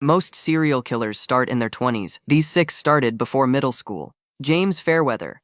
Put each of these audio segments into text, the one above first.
Most serial killers start in their 20s. These 6 started before middle school. James Fairweather.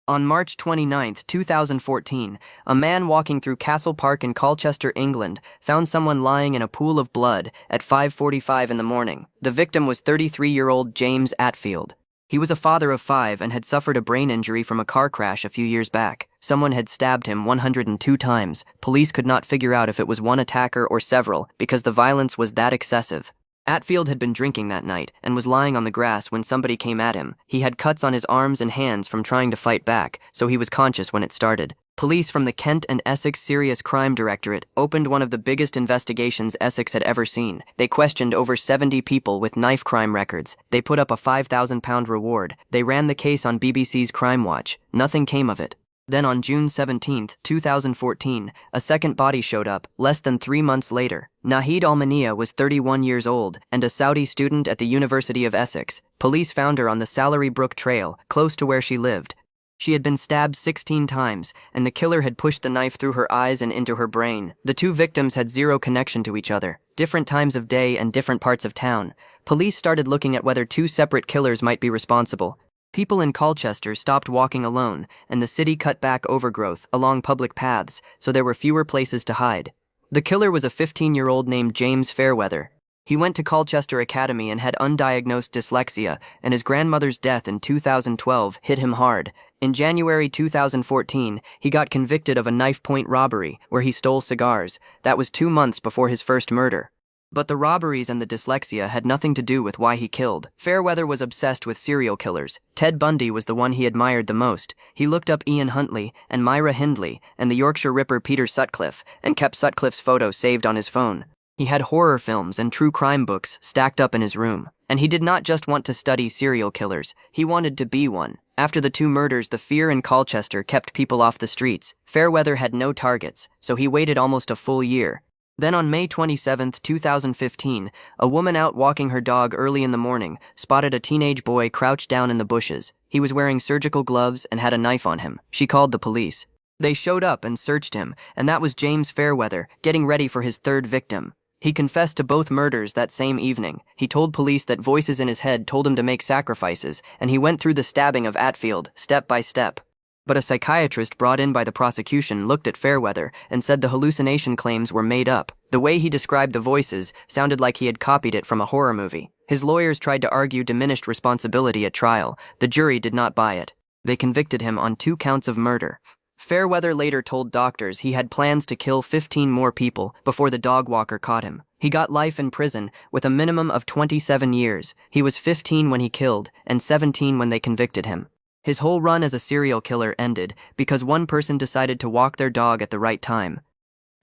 On March 29, 2014, a man walking through Castle Park in Colchester, England, found someone lying in a pool of blood at 5:45 in the morning. The victim was 33-year-old James Atfield. He was a father of 5 and had suffered a brain injury from a car crash a few years back. Someone had stabbed him 102 times. Police could not figure out if it was one attacker or several because the violence was that excessive. Atfield had been drinking that night and was lying on the grass when somebody came at him. He had cuts on his arms and hands from trying to fight back, so he was conscious when it started. Police from the Kent and Essex Serious Crime Directorate opened one of the biggest investigations Essex had ever seen. They questioned over 70 people with knife crime records. They put up a £5,000 reward. They ran the case on BBC's Crime Watch. Nothing came of it. Then on June 17, 2014, a second body showed up, less than 3 months later. Nahid Al-Mania was 31 years old and a Saudi student at the University of Essex. Police found her on the Salary Brook Trail, close to where she lived. She had been stabbed 16 times, and the killer had pushed the knife through her eyes and into her brain. The 2 victims had zero connection to each other, different times of day and different parts of town. Police started looking at whether 2 separate killers might be responsible. People in Colchester stopped walking alone, and the city cut back overgrowth along public paths, so there were fewer places to hide. The killer was a 15-year-old named James Fairweather. He went to Colchester Academy and had undiagnosed dyslexia, and his grandmother's death in 2012 hit him hard. In January 2014, he got convicted of a knife-point robbery where he stole cigars. That was 2 months before his first murder. But the robberies and the dyslexia had nothing to do with why he killed. Fairweather was obsessed with serial killers. Ted Bundy was the one he admired the most. He looked up Ian Huntley and Myra Hindley and the Yorkshire Ripper Peter Sutcliffe and kept Sutcliffe's photo saved on his phone. He had horror films and true crime books stacked up in his room. And he did not just want to study serial killers, he wanted to be one. After the 2 murders, the fear in Colchester kept people off the streets. Fairweather had no targets, so he waited almost a full year. Then on May 27, 2015, a woman out walking her dog early in the morning spotted a teenage boy crouched down in the bushes. He was wearing surgical gloves and had a knife on him. She called the police. They showed up and searched him, and that was James Fairweather, getting ready for his 3rd victim. He confessed to both murders that same evening. He told police that voices in his head told him to make sacrifices, and he went through the stabbing of Atfield, step by step. But a psychiatrist brought in by the prosecution looked at Fairweather and said the hallucination claims were made up. The way he described the voices sounded like he had copied it from a horror movie. His lawyers tried to argue diminished responsibility at trial. The jury did not buy it. They convicted him on 2 counts of murder. Fairweather later told doctors he had plans to kill 15 more people before the dog walker caught him. He got life in prison with a minimum of 27 years. He was 15 when he killed and 17 when they convicted him. His whole run as a serial killer ended because one person decided to walk their dog at the right time.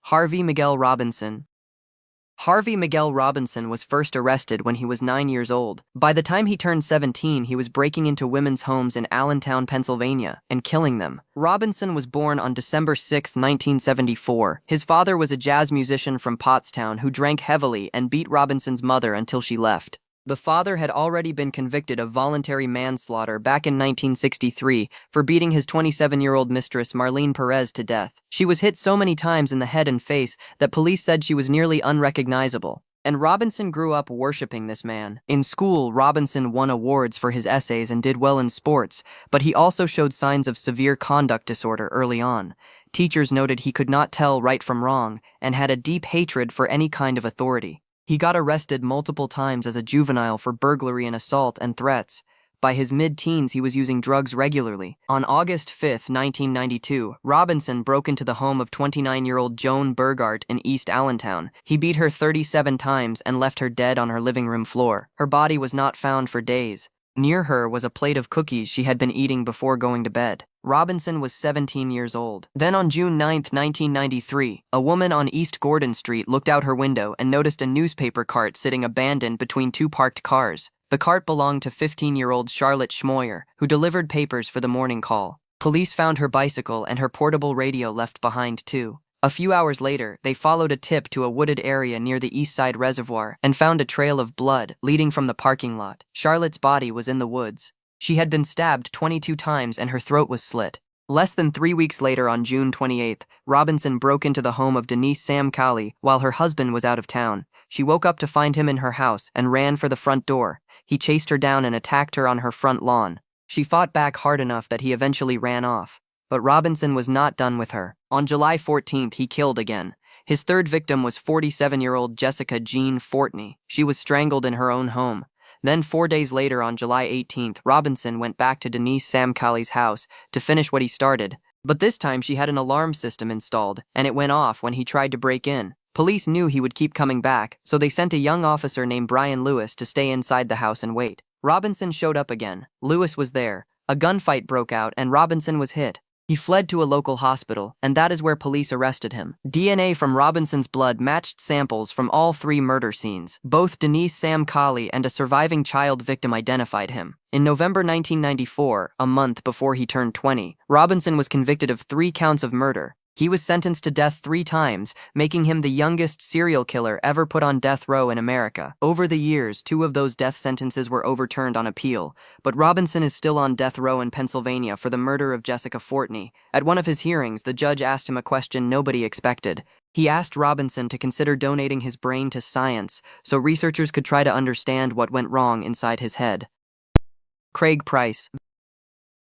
Harvey Miguel Robinson. Harvey Miguel Robinson was first arrested when he was 9 years old. By the time he turned 17, he was breaking into women's homes in Allentown, Pennsylvania, and killing them. Robinson was born on December 6, 1974. His father was a jazz musician from Pottstown who drank heavily and beat Robinson's mother until she left. The father had already been convicted of voluntary manslaughter back in 1963 for beating his 27-year-old mistress Marlene Perez to death. She was hit so many times in the head and face that police said she was nearly unrecognizable. And Robinson grew up worshiping this man. In school, Robinson won awards for his essays and did well in sports, but he also showed signs of severe conduct disorder early on. Teachers noted he could not tell right from wrong and had a deep hatred for any kind of authority. He got arrested multiple times as a juvenile for burglary and assault and threats. By his mid-teens, he was using drugs regularly. On August 5, 1992, Robinson broke into the home of 29-year-old Joan Burgart in East Allentown. He beat her 37 times and left her dead on her living room floor. Her body was not found for days. Near her was a plate of cookies she had been eating before going to bed. Robinson was 17 years old. Then on June 9, 1993, a woman on East Gordon Street looked out her window and noticed a newspaper cart sitting abandoned between 2 parked cars. The cart belonged to 15-year-old Charlotte Schmoyer, who delivered papers for the morning call. Police found her bicycle and her portable radio left behind too. A few hours later, they followed a tip to a wooded area near the East Side Reservoir and found a trail of blood leading from the parking lot. Charlotte's body was in the woods. She had been stabbed 22 times and her throat was slit. Less than 3 weeks later, on June 28th, Robinson broke into the home of Denise Sam Cowley while her husband was out of town. She woke up to find him in her house and ran for the front door. He chased her down and attacked her on her front lawn. She fought back hard enough that he eventually ran off. But Robinson was not done with her. On July 14th, he killed again. His third victim was 47-year-old Jessica Jean Fortney. She was strangled in her own home. Then 4 days later, on July 18th, Robinson went back to Denise Samcali's house to finish what he started. But this time she had an alarm system installed, and it went off when he tried to break in. Police knew he would keep coming back, so they sent a young officer named Brian Lewis to stay inside the house and wait. Robinson showed up again. Lewis was there. A gunfight broke out and Robinson was hit. He fled to a local hospital, and that is where police arrested him. DNA from Robinson's blood matched samples from all 3 murder scenes. Both Denise Samcali and a surviving child victim identified him. In November 1994, a month before he turned 20, Robinson was convicted of 3 counts of murder. He was sentenced to death 3 times, making him the youngest serial killer ever put on death row in America. Over the years, 2 of those death sentences were overturned on appeal, but Robinson is still on death row in Pennsylvania for the murder of Jessica Fortney. At one of his hearings, the judge asked him a question nobody expected. He asked Robinson to consider donating his brain to science so researchers could try to understand what went wrong inside his head. Craig Price.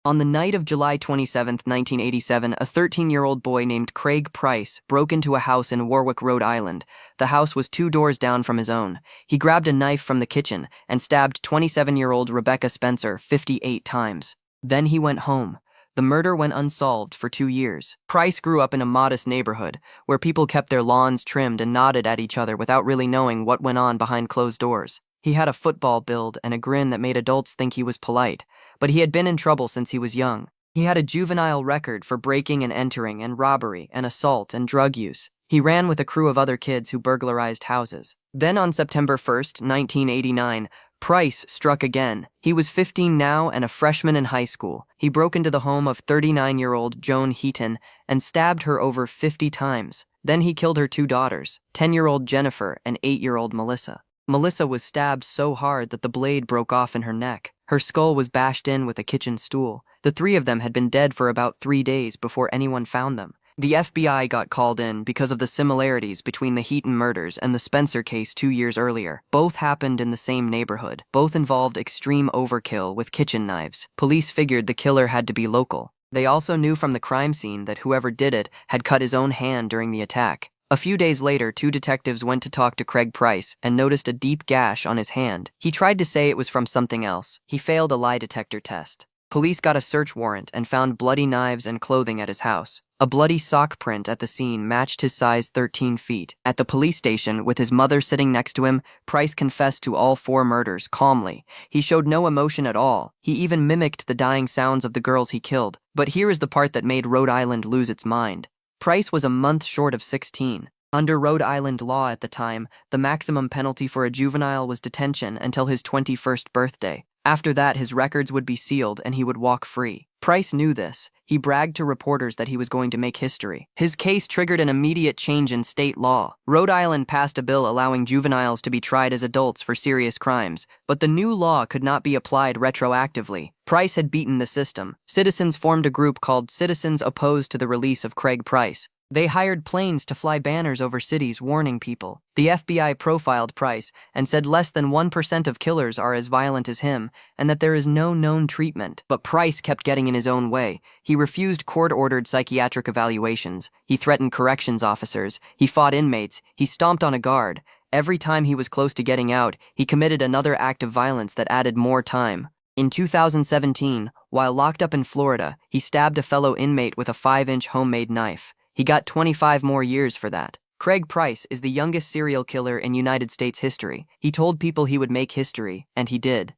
On the night of July 27, 1987, a 13-year-old boy named Craig Price broke into a house in Warwick, Rhode Island. The house was 2 doors down from his own. He grabbed a knife from the kitchen and stabbed 27-year-old Rebecca Spencer 58 times. Then he went home. The murder went unsolved for 2 years. Price grew up in a modest neighborhood where people kept their lawns trimmed and nodded at each other without really knowing what went on behind closed doors. He had a football build and a grin that made adults think he was polite, but he had been in trouble since he was young. He had a juvenile record for breaking and entering and robbery and assault and drug use. He ran with a crew of other kids who burglarized houses. Then on September 1st, 1989, Price struck again. He was 15 now and a freshman in high school. He broke into the home of 39-year-old Joan Heaton and stabbed her over 50 times. Then he killed her 2 daughters, 10-year-old Jennifer and 8-year-old Melissa. Melissa was stabbed so hard that the blade broke off in her neck. Her skull was bashed in with a kitchen stool. The 3 of them had been dead for about 3 days before anyone found them. The FBI got called in because of the similarities between the Heaton murders and the Spencer case 2 years earlier. Both happened in the same neighborhood. Both involved extreme overkill with kitchen knives. Police figured the killer had to be local. They also knew from the crime scene that whoever did it had cut his own hand during the attack. A few days later, 2 detectives went to talk to Craig Price and noticed a deep gash on his hand. He tried to say it was from something else. He failed a lie detector test. Police got a search warrant and found bloody knives and clothing at his house. A bloody sock print at the scene matched his size 13 feet. At the police station, with his mother sitting next to him, Price confessed to all 4 murders calmly. He showed no emotion at all. He even mimicked the dying sounds of the girls he killed. But here is the part that made Rhode Island lose its mind. Price was a month short of 16. Under Rhode Island law at the time, the maximum penalty for a juvenile was detention until his 21st birthday. After that, his records would be sealed and he would walk free. Price knew this. He bragged to reporters that he was going to make history. His case triggered an immediate change in state law. Rhode Island passed a bill allowing juveniles to be tried as adults for serious crimes, but the new law could not be applied retroactively. Price had beaten the system. Citizens formed a group called Citizens Opposed to the Release of Craig Price. They hired planes to fly banners over cities warning people. The FBI profiled Price and said less than 1% of killers are as violent as him and that there is no known treatment. But Price kept getting in his own way. He refused court-ordered psychiatric evaluations. He threatened corrections officers. He fought inmates. He stomped on a guard. Every time he was close to getting out, he committed another act of violence that added more time. In 2017, while locked up in Florida, he stabbed a fellow inmate with a 5-inch homemade knife. He got 25 more years for that. Craig Price is the youngest serial killer in United States history. He told people he would make history, and he did.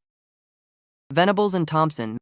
Venables and Thompson.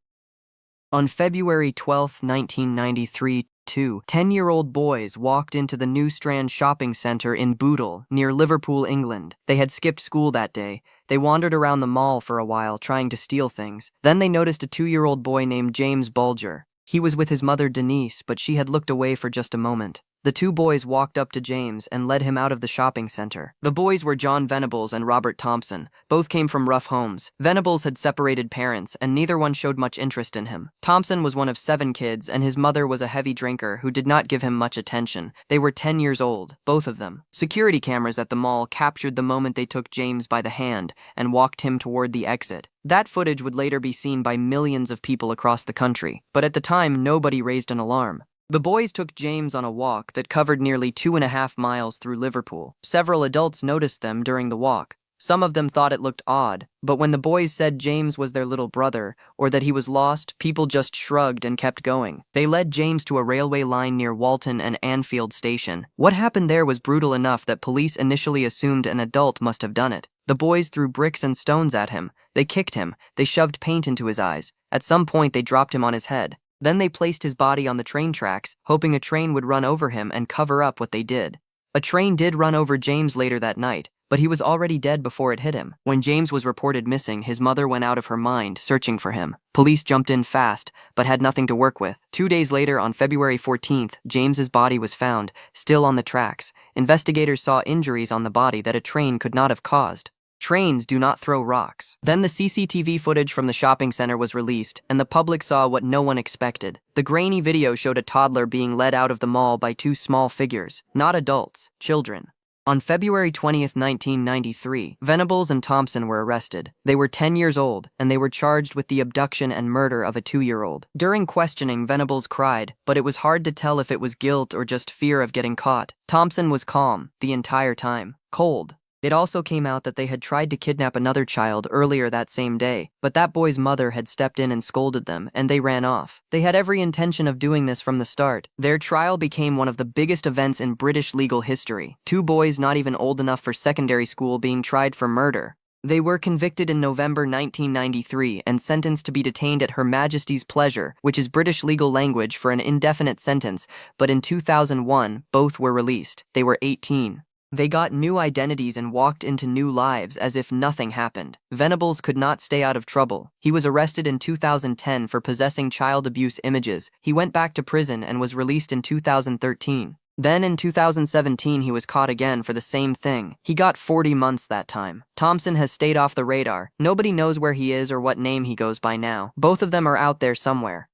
On February 12, 1993, 2 10-year-old boys walked into the New Strand shopping center in Bootle, near Liverpool, England. They had skipped school that day. They wandered around the mall for a while, trying to steal things. Then they noticed a 2-year-old boy named James Bulger. He was with his mother Denise, but she had looked away for just a moment. The The two boys walked up to James and led him out of the shopping center. The boys were John Venables and Robert Thompson. Both came from rough homes. Venables had separated parents, and neither one showed much interest in him. Thompson was one of 7 kids, and his mother was a heavy drinker who did not give him much attention. They were 10 years old, both of them. Security cameras at the mall captured the moment they took James by the hand and walked him toward the exit. That footage would later be seen by millions of people across the country, but at the time, nobody raised an alarm. The boys took James on a walk that covered nearly 2.5 miles through Liverpool. Several adults noticed them during the walk. Some of them thought it looked odd, but when the boys said James was their little brother, or that he was lost, people just shrugged and kept going. They led James to a railway line near Walton and Anfield Station. What happened there was brutal enough that police initially assumed an adult must have done it. The boys threw bricks and stones at him. They kicked him. They shoved paint into his eyes. At some point, they dropped him on his head. Then they placed his body on the train tracks, hoping a train would run over him and cover up what they did. A train did run over James later that night, but he was already dead before it hit him. When James was reported missing, his mother went out of her mind, searching for him. Police jumped in fast, but had nothing to work with. 2 days later, on February 14th, James's body was found, still on the tracks. Investigators saw injuries on the body that a train could not have caused. Trains do not throw rocks. Then the CCTV footage from the shopping center was released, and the public saw what no one expected. The grainy video showed a toddler being led out of the mall by 2 small figures, not adults, children. On February 20th, 1993, Venables and Thompson were arrested. They were 10 years old, and they were charged with the abduction and murder of a 2-year-old. During questioning, Venables cried, but it was hard to tell if it was guilt or just fear of getting caught. Thompson was calm the entire time, cold. It also came out that they had tried to kidnap another child earlier that same day, but that boy's mother had stepped in and scolded them, and they ran off. They had every intention of doing this from the start. Their trial became one of the biggest events in British legal history. 2 boys not even old enough for secondary school being tried for murder. They were convicted in November 1993 and sentenced to be detained at Her Majesty's pleasure, which is British legal language for an indefinite sentence, but in 2001, both were released. They were 18. They got new identities and walked into new lives as if nothing happened. Venables could not stay out of trouble. He was arrested in 2010 for possessing child abuse images. He went back to prison and was released in 2013. Then in 2017, he was caught again for the same thing. He got 40 months that time. Thompson has stayed off the radar. Nobody knows where he is or what name he goes by now. Both of them are out there somewhere.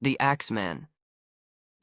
The Axeman.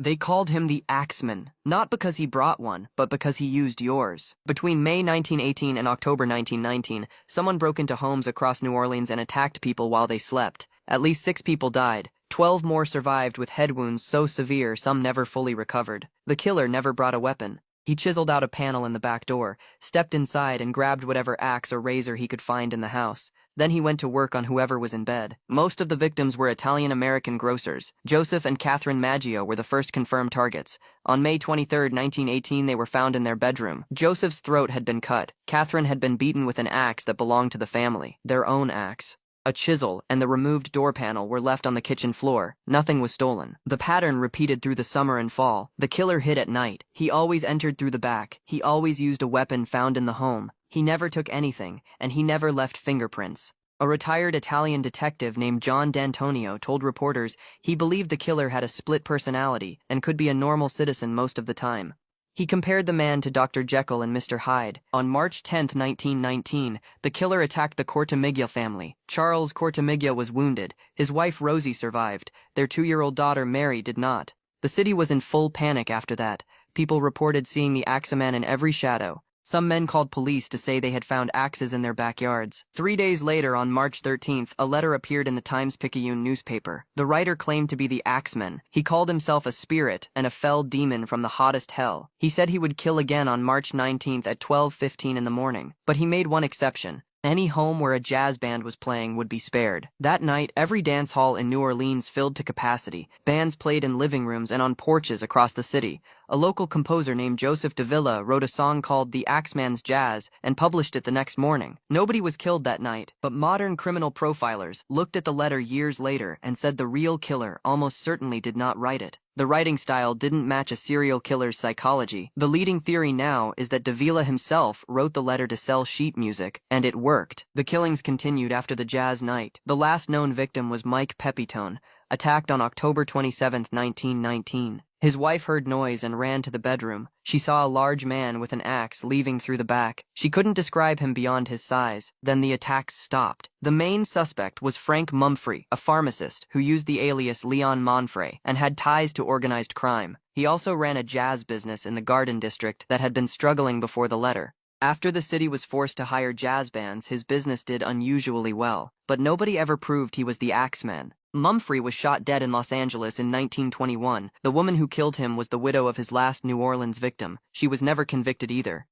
They called him the Axeman, not because he brought one, but because he used yours. Between May 1918 and October 1919, someone broke into homes across New Orleans and attacked people while they slept. At least 6 people died. 12 more survived with head wounds so severe some never fully recovered. The killer never brought a weapon. He chiseled out a panel in the back door, stepped inside and grabbed whatever axe or razor he could find in the house. Then he went to work on whoever was in bed. Most of the victims were Italian-American grocers. Joseph and Catherine Maggio were the first confirmed targets. On May 23, 1918, they were found in their bedroom. Joseph's throat had been cut. Catherine had been beaten with an axe that belonged to the family, their own axe. A chisel and the removed door panel were left on the kitchen floor. Nothing was stolen. The pattern repeated through the summer and fall. The killer hid at night. He always entered through the back. He always used a weapon found in the home. He never took anything, and he never left fingerprints. A retired Italian detective named John D'Antonio told reporters he believed the killer had a split personality and could be a normal citizen most of the time. He compared the man to Dr. Jekyll and Mr. Hyde. On March 10, 1919, the killer attacked the Cortimiglia family. Charles Cortimiglia was wounded. His wife Rosie survived. Their 2-year-old daughter Mary did not. The city was in full panic after that. People reported seeing the Axeman in every shadow. Some men called police to say they had found axes in their backyards. 3 days later, on March 13th, a letter appeared in the Times-Picayune newspaper. The writer claimed to be the Axeman. He called himself a spirit and a fell demon from the hottest hell. He said he would kill again on March 19th at 12:15 in the morning. But he made one exception. Any home where a jazz band was playing would be spared. That night, every dance hall in New Orleans filled to capacity. Bands played in living rooms and on porches across the city. A local composer named Joseph de Villa wrote a song called The Axeman's Jazz and published it the next morning. Nobody was killed that night, but modern criminal profilers looked at the letter years later and said the real killer almost certainly did not write it. The writing style didn't match a serial killer's psychology. The leading theory now is that de Villa himself wrote the letter to sell sheet music, and it worked. The killings continued after the jazz night. The last known victim was Mike Pepitone, attacked on October 27, 1919. His wife heard noise and ran to the bedroom. She saw a large man with an axe leaving through the back. She couldn't describe him beyond his size. Then the attacks stopped. The main suspect was Frank Mumfrey, a pharmacist who used the alias Leon Monfrey and had ties to organized crime. He also ran a jazz business in the Garden District that had been struggling before the letter. After the city was forced to hire jazz bands, his business did unusually well, but nobody ever proved he was the Axeman. Mumfrey was shot dead in Los Angeles in 1921. The woman who killed him was the widow of his last New Orleans victim. She was never convicted either.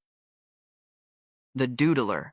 The Doodler.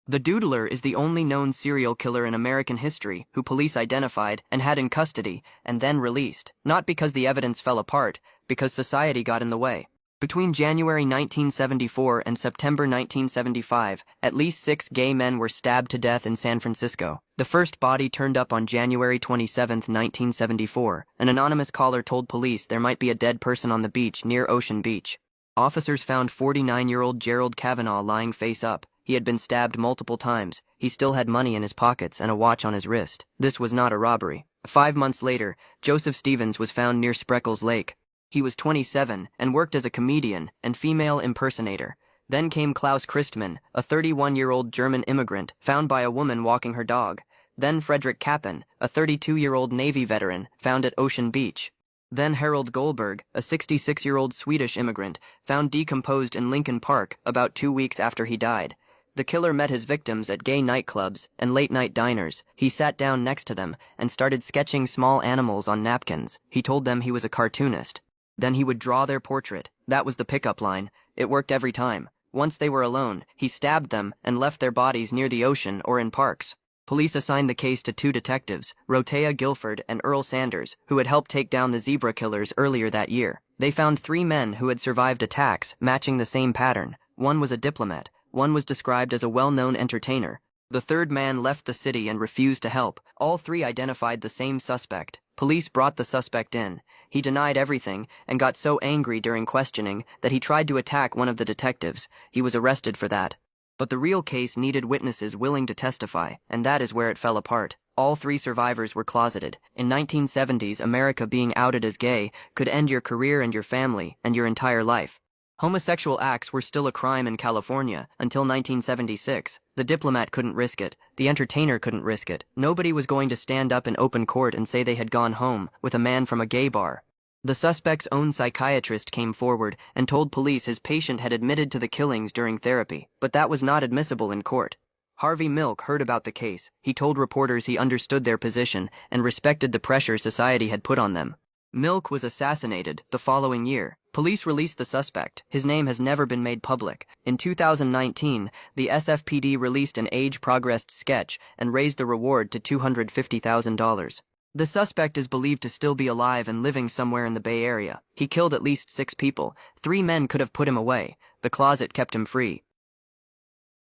The Doodler is the only known serial killer in American history who police identified and had in custody and then released, not because the evidence fell apart, because society got in the way. Between January 1974 and September 1975, at least 6 gay men were stabbed to death in San Francisco. The first body turned up on January 27, 1974. An anonymous caller told police there might be a dead person on the beach near Ocean Beach. Officers found 49-year-old Gerald Kavanaugh lying face up. He had been stabbed multiple times. He still had money in his pockets and a watch on his wrist. This was not a robbery. 5 months later, Joseph Stevens was found near Spreckles Lake. He was 27 and worked as a comedian and female impersonator. Then came Klaus Christmann, a 31-year-old German immigrant found by a woman walking her dog. Then Frederick Kappen, a 32-year-old Navy veteran found at Ocean Beach. Then Harold Goldberg, a 66-year-old Swedish immigrant, found decomposed in Lincoln Park about 2 weeks after he died. The killer met his victims at gay nightclubs and late-night diners. He sat down next to them and started sketching small animals on napkins. He told them he was a cartoonist. Then he would draw their portrait. That was the pickup line. It worked every time. Once they were alone, he stabbed them and left their bodies near the ocean or in parks. Police assigned the case to 2 detectives, Rotea Guilford and Earl Sanders, who had helped take down the zebra killers earlier that year. They found 3 men who had survived attacks, matching the same pattern. One was a diplomat. One was described as a well-known entertainer. The third man left the city and refused to help. All 3 identified the same suspect. Police brought the suspect in. He denied everything and got so angry during questioning that he tried to attack one of the detectives. He was arrested for that. But the real case needed witnesses willing to testify, and that is where it fell apart. All 3 survivors were closeted. In 1970s, America being outed as gay could end your career and your family and your entire life. Homosexual acts were still a crime in California until 1976. The diplomat couldn't risk it. The entertainer couldn't risk it. Nobody was going to stand up in open court and say they had gone home with a man from a gay bar. The suspect's own psychiatrist came forward and told police his patient had admitted to the killings during therapy, but that was not admissible in court. Harvey Milk heard about the case. He told reporters he understood their position and respected the pressure society had put on them. Milk was assassinated the following year. Police released the suspect. His name has never been made public. In 2019, the SFPD released an age-progressed sketch and raised the reward to $250,000. The suspect is believed to still be alive and living somewhere in the Bay Area. He killed at least 6 people. 3 men could have put him away. The closet kept him free.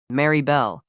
Mary Bell.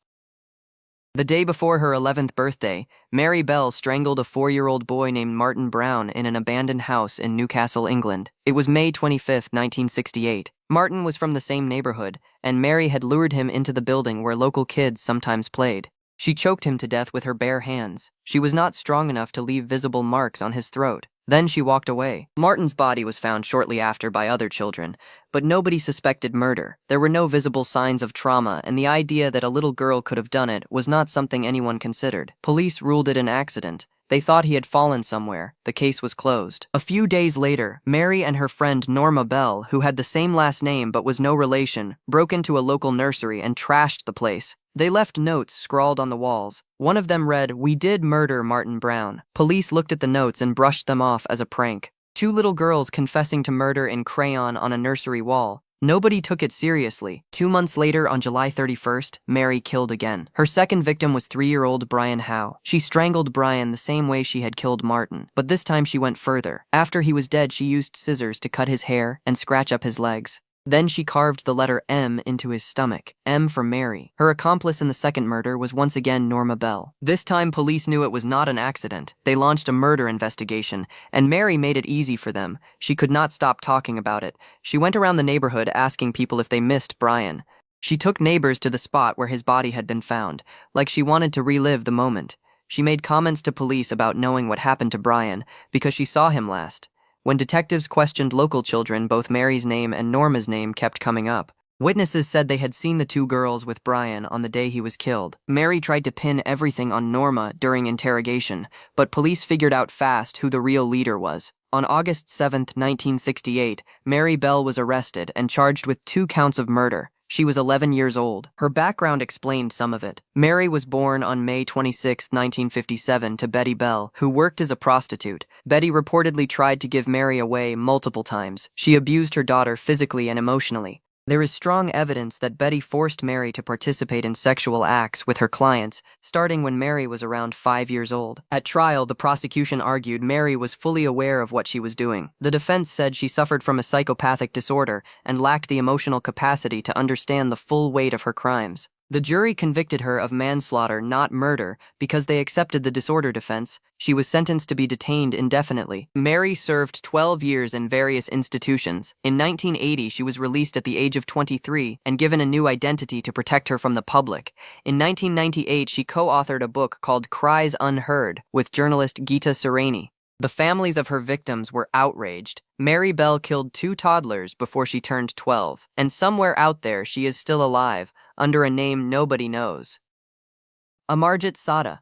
The day before her 11th birthday, Mary Bell strangled a 4-year-old boy named Martin Brown in an abandoned house in Newcastle, England. It was May 25, 1968. Martin was from the same neighborhood, and Mary had lured him into the building where local kids sometimes played. She choked him to death with her bare hands. She was not strong enough to leave visible marks on his throat. Then she walked away. Martin's body was found shortly after by other children, but nobody suspected murder. There were no visible signs of trauma, and the idea that a little girl could have done it was not something anyone considered. Police ruled it an accident. They thought he had fallen somewhere. The case was closed. A few days later, Mary and her friend Norma Bell, who had the same last name but was no relation, broke into a local nursery and trashed the place. They left notes scrawled on the walls. One of them read, "We did murder Martin Brown." Police looked at the notes and brushed them off as a prank. 2 little girls confessing to murder in crayon on a nursery wall. Nobody took it seriously. 2 months later, on July 31st, Mary killed again. Her second victim was 3-year-old Brian Howe. She strangled Brian the same way she had killed Martin, but this time she went further. After he was dead, she used scissors to cut his hair and scratch up his legs. Then she carved the letter M into his stomach, M for Mary. Her accomplice in the second murder was once again Norma Bell. This time police knew it was not an accident. They launched a murder investigation, and Mary made it easy for them. She could not stop talking about it. She went around the neighborhood asking people if they missed Brian. She took neighbors to the spot where his body had been found, like she wanted to relive the moment. She made comments to police about knowing what happened to Brian because she saw him last. When detectives questioned local children, both Mary's name and Norma's name kept coming up. Witnesses said they had seen the two girls with Brian on the day he was killed. Mary tried to pin everything on Norma during interrogation, but police figured out fast who the real leader was. On August 7, 1968, Mary Bell was arrested and charged with 2 counts of murder. She was 11 years old. Her background explained some of it. Mary was born on May 26, 1957, to Betty Bell, who worked as a prostitute. Betty reportedly tried to give Mary away multiple times. She abused her daughter physically and emotionally. There is strong evidence that Betty forced Mary to participate in sexual acts with her clients, starting when Mary was around 5 years old. At trial, the prosecution argued Mary was fully aware of what she was doing. The defense said she suffered from a psychopathic disorder and lacked the emotional capacity to understand the full weight of her crimes. The jury convicted her of manslaughter, not murder, because they accepted the disorder defense. She was sentenced to be detained indefinitely. Mary served 12 years in various institutions. In 1980, she was released at the age of 23 and given a new identity to protect her from the public. In 1998, she co-authored a book called Cries Unheard with journalist Geeta Sarani. The families of her victims were outraged. Mary Bell killed 2 toddlers before she turned 12, and somewhere out there she is still alive, under a name nobody knows. Amarjit Sada.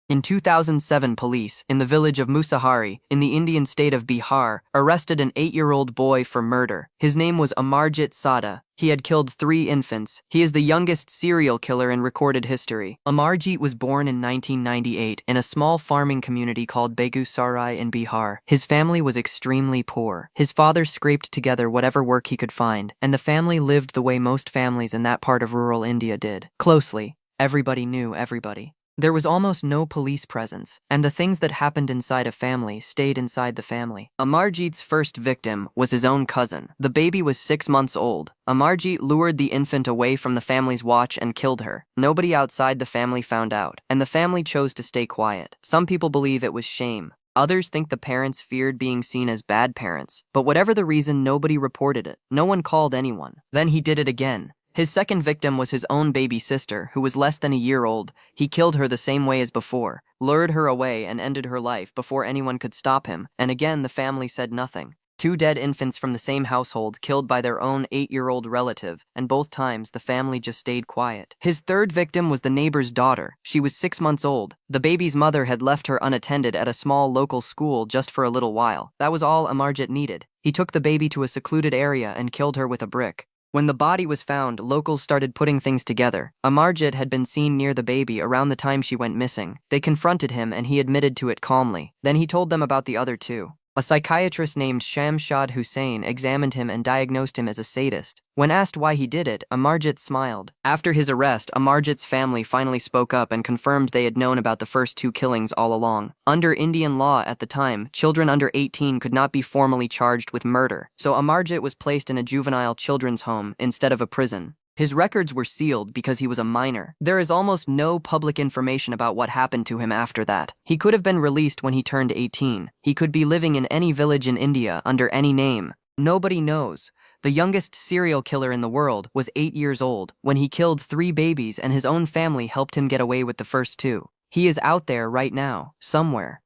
In 2007, police, in the village of Musahari, in the Indian state of Bihar, arrested an 8-year-old boy for murder. His name was Amarjit Sada. He had killed 3 infants. He is the youngest serial killer in recorded history. Amarjit was born in 1998 in a small farming community called Begusarai in Bihar. His family was extremely poor. His father scraped together whatever work he could find, and the family lived the way most families in that part of rural India did. Closely. Everybody knew everybody. There was almost no police presence, and the things that happened inside a family stayed inside the family. Amarjit's first victim was his own cousin. The baby was 6 months old. Amarjit lured the infant away from the family's watch and killed her. Nobody outside the family found out, and the family chose to stay quiet. Some people believe it was shame. Others think the parents feared being seen as bad parents. But whatever the reason, nobody reported it. No one called anyone. Then he did it again. His second victim was his own baby sister, who was less than a year old. He killed her the same way as before, lured her away and ended her life before anyone could stop him, and again the family said nothing. 2 dead infants from the same household, killed by their own 8-year-old relative, and both times the family just stayed quiet. His third victim was the neighbor's daughter. She was 6 months old. The baby's mother had left her unattended at a small local school just for a little while. That was all Amarjit needed. He took the baby to a secluded area and killed her with a brick. When the body was found, locals started putting things together. Amarjit had been seen near the baby around the time she went missing. They confronted him and he admitted to it calmly. Then he told them about the other 2. A psychiatrist named Shamshad Hussain examined him and diagnosed him as a sadist. When asked why he did it, Amarjit smiled. After his arrest, Amarjit's family finally spoke up and confirmed they had known about the first 2 killings all along. Under Indian law at the time, children under 18 could not be formally charged with murder, so Amarjit was placed in a juvenile children's home instead of a prison. His records were sealed because he was a minor. There is almost no public information about what happened to him after that. He could have been released when he turned 18. He could be living in any village in India under any name. Nobody knows. The youngest serial killer in the world was 8 years old when he killed 3 babies, and his own family helped him get away with the first 2. He is out there right now, somewhere.